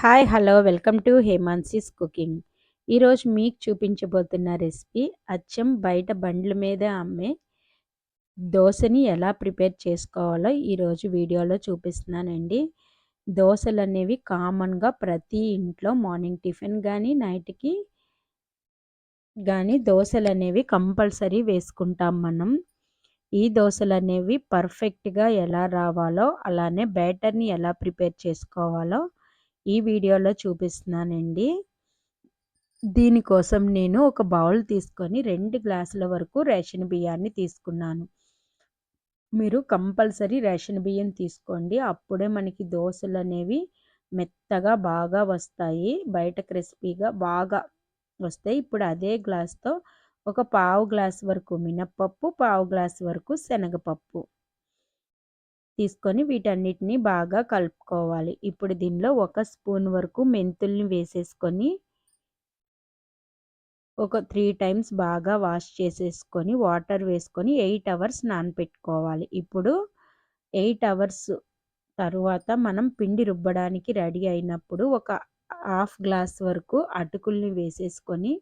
Hi hello welcome to హేమాన్సీస్ cooking. ఈరోజు మీకు చూపించబోతున్న recipe అచ్చం బయట బండ్ల మీద అమ్మే దోశని ఎలా ప్రిపేర్ చేసుకోవాలో ఈరోజు వీడియోలో చూపిస్తున్నానండి. దోశలు అనేవి కామన్గా ప్రతి ఇంట్లో మార్నింగ్ టిఫిన్ కానీ నైట్కి కానీ దోశలు అనేవి కంపల్సరీ వేసుకుంటాం మనం. ఈ దోశలు అనేవి పర్ఫెక్ట్గా ఎలా రావాలో అలానే బ్యాటర్ని ఎలా ప్రిపేర్ చేసుకోవాలో ఈ వీడియోలో చూపిస్తున్నానండి. దీనికోసం నేను ఒక బౌల్ తీసుకొని 2 గ్లాసుల వరకు రేషన్ బియ్యాన్ని తీసుకున్నాను. మీరు కంపల్సరీ రేషన్ బియ్యం తీసుకోండి. అప్పుడే మనకి దోశలు అనేవి మెత్తగా బాగా వస్తాయి, బయట క్రిస్పీగా బాగా వస్తాయి. ఇప్పుడు అదే గ్లాస్తో ఒక పావు గ్లాస్ వరకు మినప్పప్పు, పావు గ్లాస్ వరకు శనగపప్పు తీసుకొని వీటన్నిటిని బాగా కలుపుకోవాలి. ఇప్పుడు దీనిలో 1 స్పూన్ వరకు మెంతుల్ని వేసేసుకొని ఒక 3 టైమ్స్ బాగా వాష్ చేసేసుకొని వాటర్ వేసుకొని 8 అవర్స్ నానపెట్టుకోవాలి. ఇప్పుడు 8 అవర్స్ తరువాత మనం పిండి రుబ్బడానికి రెడీ అయినప్పుడు ఒక హాఫ్ గ్లాస్ వరకు అటుకుల్ని వేసేసుకొని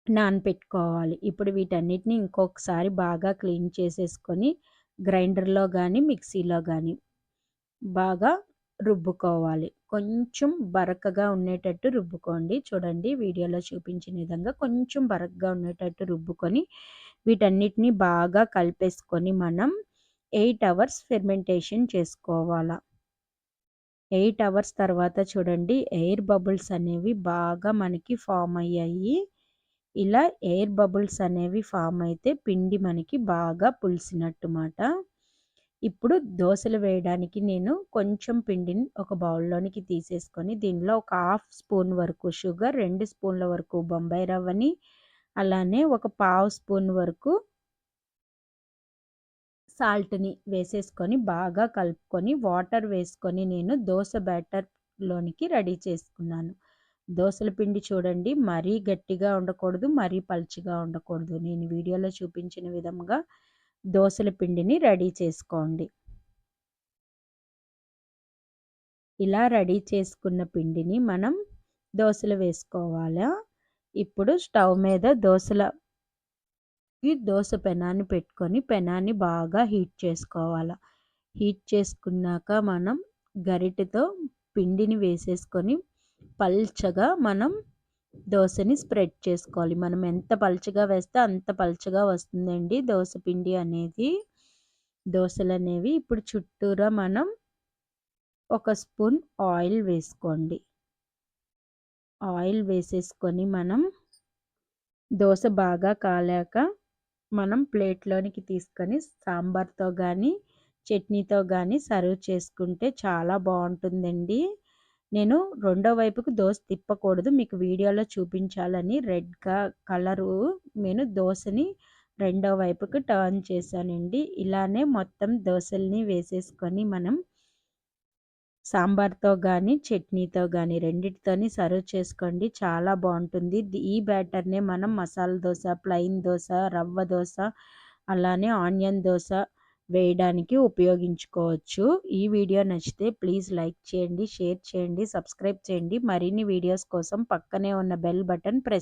నానపెట్టుకోవాలి. ఇప్పుడు వీటన్నిటిని ఇంకొకసారి బాగా క్లీన్ చేసేసుకొని గ్రైండర్లో కానీ మిక్సీలో కానీ బాగా రుబ్బుకోవాలి. కొంచెం బరకగా ఉండేటట్టు రుబ్బుకోండి. చూడండి వీడియోలో చూపించిన విధంగా కొంచెం బరకగా ఉండేటట్టు రుబ్బుకొని వీటన్నిటిని బాగా కలిపేసుకొని మనం 8 అవర్స్ ఫెర్మెంటేషన్ చేసుకోవాలా. 8 అవర్స్ తర్వాత చూడండి ఎయిర్ బబుల్స్ అనేవి బాగా మనకి ఫామ్ అయ్యాయి. ఇలా ఎయిర్ బబుల్స్ అనేవి ఫామ్ అయితే పిండి మనకి బాగా పులిసినట్టు మాట. ఇప్పుడు దోశలు వేయడానికి నేను కొంచెం పిండిని ఒక బౌల్లోనికి తీసేసుకొని దీనిలో ఒక హాఫ్ స్పూన్ వరకు షుగర్, 2 స్పూన్ల వరకు బొంబాయి రవ్వని, అలానే ఒక పావు స్పూన్ వరకు సాల్ట్ని వేసేసుకొని బాగా కలుపుకొని వాటర్ వేసుకొని నేను దోశ బ్యాటర్లోనికి రెడీ చేసుకున్నాను. దోశల పిండి చూడండి మరీ గట్టిగా ఉండకూడదు, మరీ పలుచగా ఉండకూడదు. నేను వీడియోలో చూపించిన విధంగా దోశల పిండిని రెడీ చేసుకోండి. ఇలా రెడీ చేసుకున్న పిండిని మనం దోశలు వేసుకోవాలా. ఇప్పుడు స్టవ్ మీద దోశ పెనాన్ని పెట్టుకొని పెనాన్ని బాగా హీట్ చేసుకోవాలా. హీట్ చేసుకున్నాక మనం గరిటెతో పిండిని వేసేసుకొని పల్చగా మనం దోశని స్ప్రెడ్ చేసుకోవాలి. మనం ఎంత పల్చగా వేస్తే అంత పల్చగా వస్తుందండి దోశ పిండి అనేది, దోశలు అనేవి. ఇప్పుడు చుట్టూరా మనం 1 స్పూన్ ఆయిల్ వేసుకోండి. ఆయిల్ వేసేసుకొని మనం దోశ బాగా కాలాక మనం ప్లేట్లోనికి తీసుకొని సాంబార్తో కానీ చట్నీతో కానీ సర్వ్ చేసుకుంటే చాలా బాగుంటుందండి. నేను రెండో వైపుకు దోశ తిప్పకూడదు, మీకు వీడియోలో చూపించాలని రెడ్గా కలరు నేను దోశని రెండో వైపుకు టర్న్ చేశానండి. ఇలానే మొత్తం దోశల్ని వేసేసుకొని మనం సాంబార్తో కానీ చట్నీతో కానీ రెండిటితోని సర్వ్ చేసుకోండి, చాలా బాగుంటుంది. ఈ బ్యాటర్నే మనం మసాలా దోశ, ప్లెయిన్ దోశ, రవ్వ దోశ, అలానే ఆనియన్ దోశ వేయడానికి ఉపయోగించుకోవచ్చు. ఈ వీడియో నచ్చితే ప్లీజ్ లైక్ చేయండి, షేర్ చేయండి, సబ్స్క్రైబ్ చేయండి. మరిన్ని వీడియోస్ కోసం పక్కనే ఉన్న బెల్ బటన్ ప్రెస్